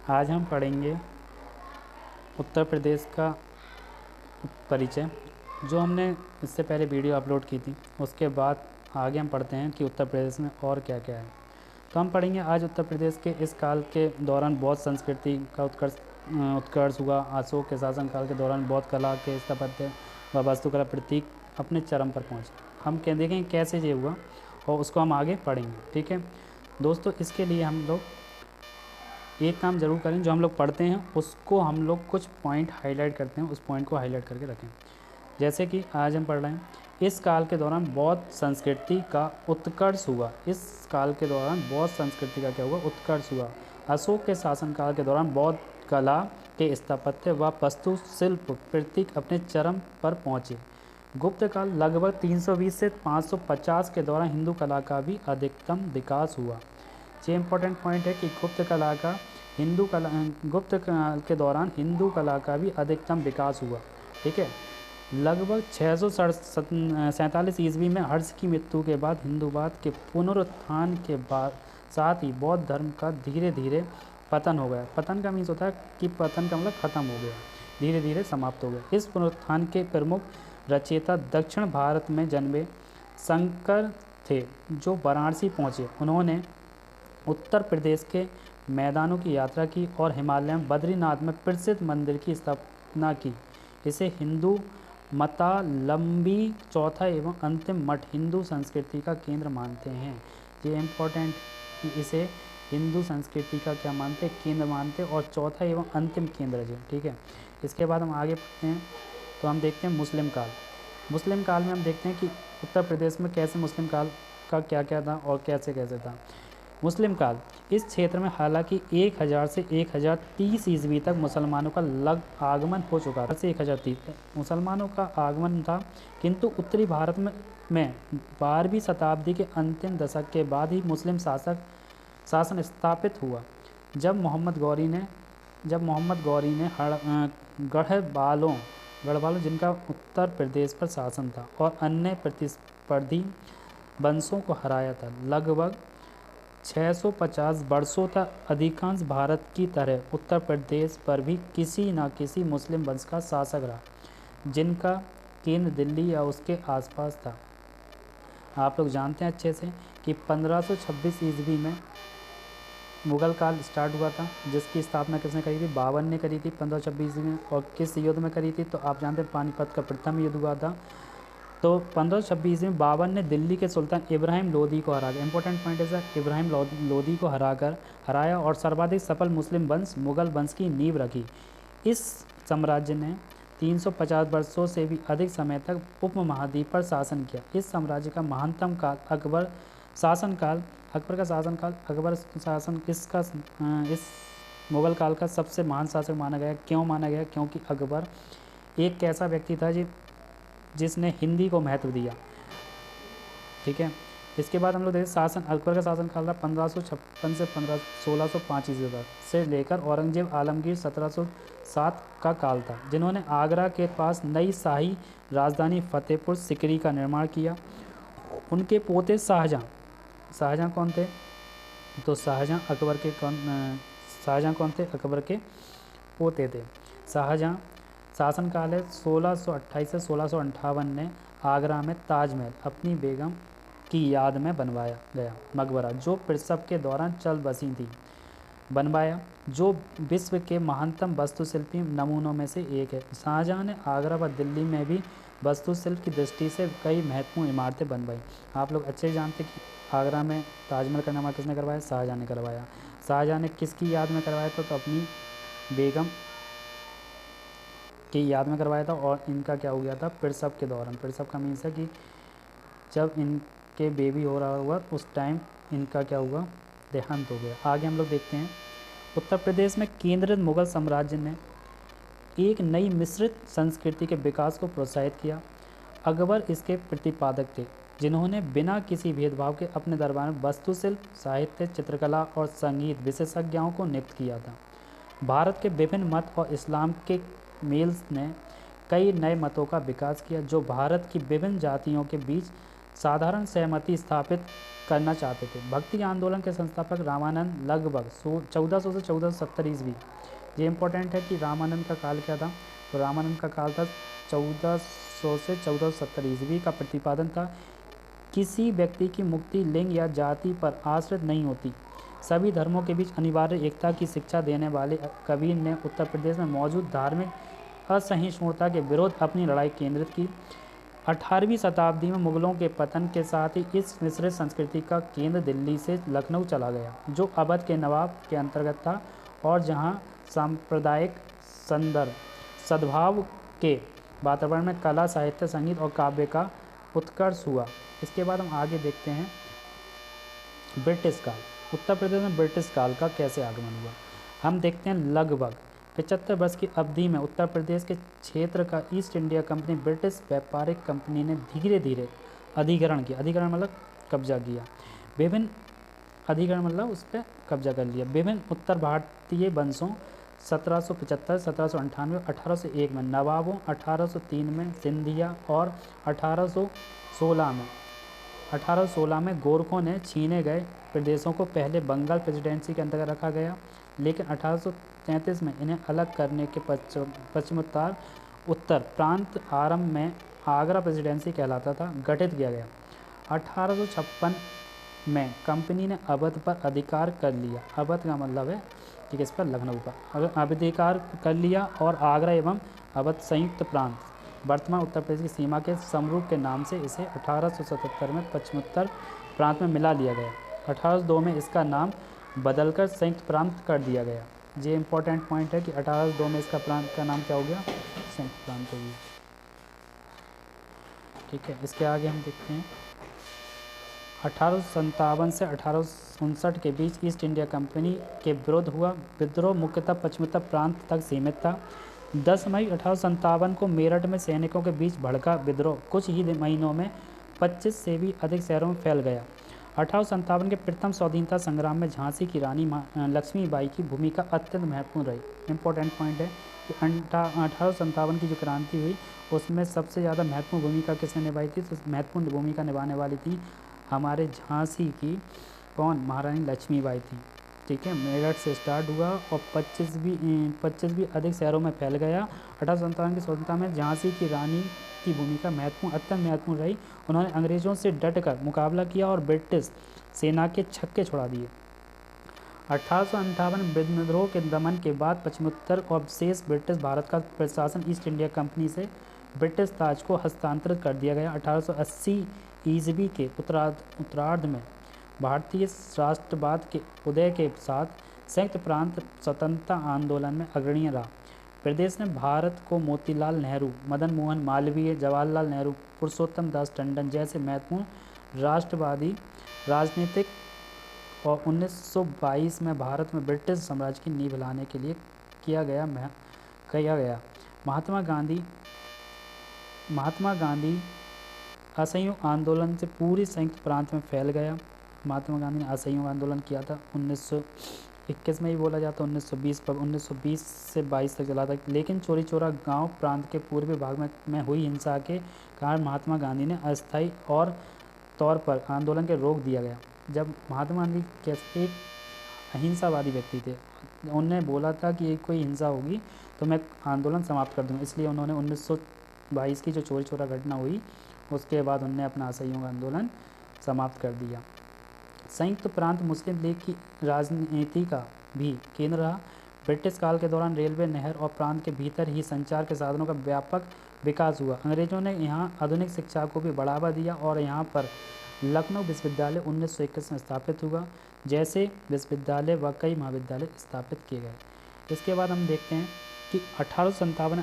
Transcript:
आज हम पढ़ेंगे उत्तर प्रदेश का परिचय। जो हमने इससे पहले वीडियो अपलोड की थी, उसके बाद आगे हम पढ़ते हैं कि उत्तर प्रदेश में और क्या क्या है। तो हम पढ़ेंगे आज उत्तर प्रदेश के इस काल के दौरान बौद्ध संस्कृति का उत्कर्ष हुआ। अशोक के शासनकाल के दौरान बौद्ध कला के स्थापत्य व वास्तुकला प्रतीक अपने चरम पर पहुँचे। हम देखेंगे कैसे ये हुआ और उसको हम आगे पढ़ेंगे। ठीक है दोस्तों, इसके लिए हम लोग एक काम ज़रूर करें, जो हम लोग पढ़ते हैं उसको हम लोग कुछ पॉइंट हाईलाइट करते हैं, उस पॉइंट को हाईलाइट करके रखें। जैसे कि आज हम पढ़ रहे हैं, इस काल के दौरान बौद्ध संस्कृति का उत्कर्ष हुआ। इस काल के दौरान बौद्ध संस्कृति का क्या हुआ? उत्कर्ष हुआ। अशोक के शासनकाल के दौरान बौद्ध कला के स्थापत्य व वास्तुशिल्प प्रतीक अपने चरम पर पहुँचे। गुप्त काल लगभग 320 से 550 के दौरान हिंदू कला का भी अधिकतम विकास हुआ। ये इम्पोर्टेंट पॉइंट है कि गुप्त काल के दौरान हिंदू कला का भी अधिकतम विकास हुआ। ठीक है, लगभग 647 ईस्वी में हर्ष की मृत्यु के बाद हिंदूवाद के पुनरुत्थान के बाद साथ ही बौद्ध धर्म का धीरे धीरे पतन हो गया। पतन का मीन्स होता है कि पतन का मतलब खत्म हो गया, धीरे धीरे समाप्त हो गया। इस पुनरुत्थान के प्रमुख रचयिता दक्षिण भारत में जन्मे शंकर थे, जो वाराणसी पहुँचे। उन्होंने उत्तर प्रदेश के मैदानों की यात्रा की और हिमालय में बद्रीनाथ में प्रसिद्ध मंदिर की स्थापना की। इसे हिंदू मतावलंबी चौथा एवं अंतिम मठ हिंदू संस्कृति का केंद्र मानते हैं। ये इम्पोर्टेंट कि इसे हिंदू संस्कृति का क्या मानते हैं? केंद्र मानते हैं, और चौथा एवं अंतिम केंद्र है। ठीक है, इसके बाद हम आगे पढ़ते हैं तो हम देखते हैं मुस्लिम काल। मुस्लिम काल में हम देखते हैं कि उत्तर प्रदेश में कैसे मुस्लिम काल का क्या क्या था और कैसे कैसे था। मुस्लिम काल, इस क्षेत्र में हालांकि 1000 से 1030 ईस्वी तक मुसलमानों का आगमन हो चुका था। से 1030 मुसलमानों का आगमन था, किंतु उत्तरी भारत में 12वीं शताब्दी के अंतिम दशक के बाद ही मुस्लिम शासन स्थापित हुआ। जब मोहम्मद गौरी ने गढ़वालों जिनका उत्तर प्रदेश पर शासन था और अन्य प्रतिस्पर्धी वंशों को हराया था। लगभग 650 वर्षों तक अधिकांश भारत की तरह उत्तर प्रदेश पर भी किसी न किसी मुस्लिम वंश का शासक रहा, जिनका केंद्र दिल्ली या उसके आसपास था। आप लोग जानते हैं अच्छे से कि 1526 ईस्वी में मुग़ल काल स्टार्ट हुआ था, जिसकी स्थापना किसने करी थी? बाबर ने करी थी 1526 ईस्वी में। और किस युद्ध में करी थी? तो आप जानते हैं पानीपत का प्रथम युद्ध हुआ था। तो 1526 में बाबर ने दिल्ली के सुल्तान इब्राहिम लोदी को हरा दिया। इंपॉर्टेंट पॉइंट है सर, इब्राहिम लोदी को हराया और सर्वाधिक सफल मुस्लिम वंश मुग़ल वंश की नींव रखी। इस साम्राज्य ने 350 वर्षों से भी अधिक समय तक उपमहाद्वीप पर शासन किया। इस साम्राज्य का महानतम काल अकबर का शासन इस मुग़ल काल का सबसे महान शासक माना गया। क्यों माना गया? क्योंकि अकबर एक कैसा व्यक्ति था जिसने हिंदी को महत्व दिया। ठीक है, इसके बाद हम लोग देखते शासन। अकबर का शासनकाल था 1556 से 1605 ईस्वी तक से लेकर औरंगजेब आलमगीर 1707 का काल था, जिन्होंने आगरा के पास नई शाही राजधानी फतेहपुर सिकरी का निर्माण किया। उनके पोते शाहजहाँ कौन थे? तो शाहजहाँ कौन थे? अकबर के पोते थे। शाहजहाँ शासनकाल है 1628 से 1658 ने आगरा में ताजमहल अपनी बेगम की याद में बनवाया गया मकबरा, जो प्रसव के दौरान चल बसी थी, बनवाया, जो विश्व के महानतम वास्तुशिल्पी नमूनों में से एक है। शाहजहाँ ने आगरा व दिल्ली में भी वास्तुशिल्प की दृष्टि से कई महत्वपूर्ण इमारतें बनवाई। आप लोग अच्छे ही जानते कि आगरा में ताजमहल का निर्माण किसने करवाया? शाहजहाँ ने करवाया। शाहजहाँ ने किसकी याद में करवाया था? तो अपनी बेगम की याद में करवाया था। और इनका क्या हो गया था? प्रसव के दौरान। प्रसव का मीन्स है कि जब इनके बेबी हो रहा हुआ उस टाइम इनका क्या हुआ? देहांत हो गया। आगे हम लोग देखते हैं, उत्तर प्रदेश में केंद्रित मुग़ल साम्राज्य ने एक नई मिश्रित संस्कृति के विकास को प्रोत्साहित किया। अकबर इसके प्रतिपादक थे, जिन्होंने बिना किसी भेदभाव के अपने दरबार में वास्तुशिल्प, साहित्य, चित्रकला और संगीत विशेषज्ञों को नियुक्त किया था। भारत के विभिन्न मत और इस्लाम के मेल्स ने कई नए मतों का विकास किया, जो भारत की विभिन्न जातियों के बीच साधारण सहमति स्थापित करना चाहते थे। भक्ति आंदोलन के संस्थापक रामानंद लगभग 1400 से 1470 ईस्वी। ये इंपॉर्टेंट है कि रामानंद का काल क्या था, तो रामानंद का काल था 1400 से 1470 ईस्वी का प्रतिपादन था किसी व्यक्ति की मुक्ति लिंग या जाति पर आश्रित नहीं होती। सभी धर्मों के बीच अनिवार्य एकता की शिक्षा देने वाले कबीर ने उत्तर प्रदेश में मौजूद धार्मिक असहिष्णुता के विरोध अपनी लड़ाई केंद्रित की। 18वीं शताब्दी में मुगलों के पतन के साथ ही इस मिश्रित संस्कृति का केंद्र दिल्ली से लखनऊ चला गया, जो अवध के नवाब के अंतर्गत था और जहां सांप्रदायिक सद्भाव के वातावरण में कला, साहित्य, संगीत और काव्य का उत्कर्ष हुआ। इसके बाद हम आगे देखते हैं ब्रिटिश काल। उत्तर प्रदेश में ब्रिटिश काल का कैसे आगमन हुआ, हम देखते हैं। लगभग 75 वर्ष की अवधि में उत्तर प्रदेश के क्षेत्र का ईस्ट इंडिया कंपनी ब्रिटिश व्यापारिक कंपनी ने धीरे धीरे अधिग्रहण किया। अधिग्रहण मतलब कब्जा किया। विभिन्न अधिग्रहण मतलब उस पर कब्जा कर लिया। विभिन्न उत्तर भारतीय वंशों 1775, 1798, 1801 में नवाबों, 1803 में सिंधिया और 1816 में गोरखों ने छीने गए प्रदेशों को पहले बंगाल प्रेसिडेंसी के अंतर्गत रखा गया, लेकिन 1833 में इन्हें अलग करने के पश्चिमोत्तर उत्तर प्रांत आरंभ में आगरा प्रेसिडेंसी कहलाता था गठित किया गया। 1856 में कंपनी ने अवध पर अधिकार कर लिया। अवध का मतलब है कि किस पर, लखनऊ पर अधिकार कर लिया और आगरा एवं अवध संयुक्त प्रांत वर्तमान उत्तर प्रदेश की सीमा के समरूप के नाम से इसे 1877 में पश्चिमोत्तर प्रांत में मिला लिया गया। 1802 में इसका नाम बदलकर संयुक्त प्रांत कर दिया गया। ये इंपॉर्टेंट पॉइंट है कि 1802 में इसका प्रांत का नाम क्या हो गया, संयुक्त प्रांत हो गया। ठीक है, इसके आगे हम देखते हैं 1857 से 1859 के बीच ईस्ट इंडिया कंपनी के विरुद्ध हुआ विद्रोह मुख्यतः पश्चिमोत्तर प्रांत तक सीमित था। 10 मई 1857 को मेरठ में सैनिकों के बीच भड़का विद्रोह कुछ ही महीनों में 25 से भी अधिक शहरों में फैल गया। 1857 के प्रथम स्वाधीनता संग्राम में झांसी की रानी लक्ष्मीबाई की भूमिका अत्यंत महत्वपूर्ण रही। इंपॉर्टेंट पॉइंट है कि 1857 की जो क्रांति हुई उसमें सबसे ज़्यादा महत्वपूर्ण भूमिका किसने निभाई थी, तो महत्वपूर्ण भूमिका निभाने वाली थी हमारे झांसी की कौन, महारानी लक्ष्मीबाई थी। ठीक है, मेरठ से स्टार्ट हुआ और 25 भी अधिक शहरों में फैल गया। 1857 की स्वतंत्रता में झांसी की रानी की भूमिका अत्यंत महत्वपूर्ण रही। उन्होंने अंग्रेजों से डटकर मुकाबला किया और ब्रिटिश सेना के छक्के छुड़ा दिए। 1858 विद्रोह के दमन के बाद पश्चिमोत्तर और शेष ब्रिटिश भारत का प्रशासन ईस्ट इंडिया कंपनी से ब्रिटिश ताज को हस्तांतरित कर दिया गया। 1880 ईस्वी के उत्तरार्ध में भारतीय राष्ट्रवाद के उदय के साथ संयुक्त प्रांत स्वतंत्रता आंदोलन में अग्रणी रहा। प्रदेश ने भारत को मोतीलाल नेहरू, मदन मोहन मालवीय, जवाहरलाल नेहरू, पुरुषोत्तम दास टंडन जैसे महत्वपूर्ण राष्ट्रवादी राजनीतिक और 1922 में भारत में ब्रिटिश साम्राज्य की नींव लाने के लिए किया गया। महात्मा गांधी असहयोग आंदोलन से पूरी संयुक्त प्रांत में फैल गया। महात्मा गांधी ने असहयोग आंदोलन किया था 1921 में ही बोला जाता, 1920 से 22 तक चला था, लेकिन चोरी चोरा गांव प्रांत के पूर्वी भाग में हुई हिंसा के कारण महात्मा गांधी ने अस्थायी और तौर पर आंदोलन के रोक दिया गया। जब महात्मा गांधी एक अहिंसावादी व्यक्ति थे, उन्होंने बोला था कि कोई हिंसा होगी तो मैं आंदोलन समाप्त कर दूँगा, इसलिए उन्होंने 1922 की जो चोरी चोरा घटना हुई उसके बाद उन्होंने अपना असहयोग आंदोलन समाप्त कर दिया। संयुक्त प्रांत मुस्लिम लीग की राजनीति का भी केंद्र रहा। ब्रिटिश काल के दौरान रेलवे, नहर और प्रांत के भीतर ही संचार के साधनों का व्यापक विकास हुआ। अंग्रेजों ने यहाँ आधुनिक शिक्षा को भी बढ़ावा दिया और यहाँ पर लखनऊ विश्वविद्यालय 1921 में स्थापित हुआ, जैसे विश्वविद्यालय व कई महाविद्यालय स्थापित किए गए। इसके बाद हम देखते हैं कि 1857